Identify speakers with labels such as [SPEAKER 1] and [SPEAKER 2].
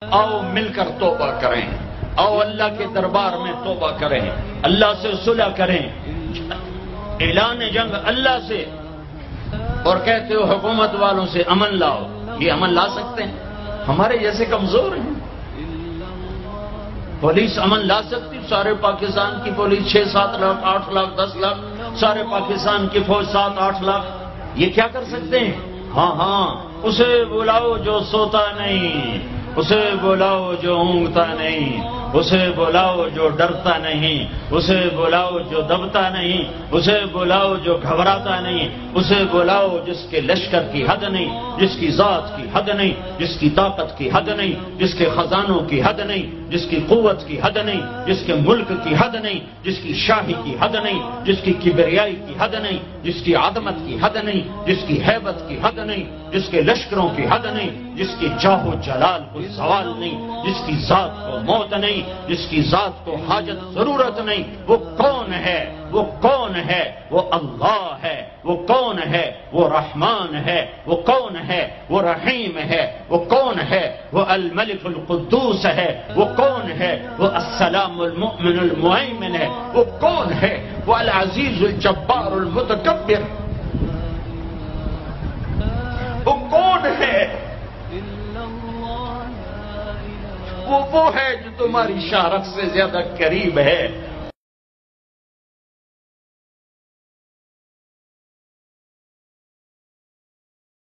[SPEAKER 1] آؤ مل کر توبہ کریں، آؤ اللہ کے دربار میں توبہ کریں، اللہ سے صلح کریں، اعلان جنگ اللہ سے، اور کہتے ہو حکومت والوں سے امن لاؤ۔ یہ امن لا سکتے ہیں؟ ہمارے جیسے کمزور ہیں۔ پولیس امن لا سکتی؟ سارے پاکستان کی پولیس 6-7 لاکھ 8 لاکھ 10 لاکھ، سارے پاکستان کی فوج 7-8 لاکھ، یہ کیا کر سکتے ہیں؟ ہاں اسے بلاؤ جو سوتا نہیں، اسے بلاؤ جو اونگتا نہیں، اسے بلاؤ جو ڈرتا نہیں، اسے بلاؤ جو دبتا نہیں، اسے بلاؤ جو گھبراتا نہیں، اسے بلاؤ جس کے لشکر کی حد نہیں، جس کی ذات کی حد نہیں، جس کی طاقت کی حد نہیں، جس کے خزانوں کی حد نہیں، جس کی قوت کی حد نہیں، جس کے ملک کی حد نہیں، جس کی شاہی کی حد نہیں، جس کی کبریائی کی حد نہیں، جس کی عظمت کی حد نہیں، جس کی ہیبت کی حد نہیں، جس کے لشکروں کی حد نہیں، جس کی جاہ و جلال کو زوال نہیں، جس کی ذات کو موت نہیں، جس کی ذات کو حاجت ضرورت نہیں۔ وہ کون ہے؟ وہ کون ہے؟ وہ اللہ ہے۔ وہ کون ہے؟ وہ رحمان ہے۔ وہ کون ہے؟ وہ رحیم ہے۔ وہ کون ہے؟ وہ الملک القدوس ہے۔ وہ کون ہے؟ وہ السلام المؤمن المہیمن ہے۔ وہ کون ہے؟ وہ العزیز الجبار المتکبر۔ وہ کون ہے؟ وہ ہے جو تمہاری شارخ سے زیادہ قریب ہے،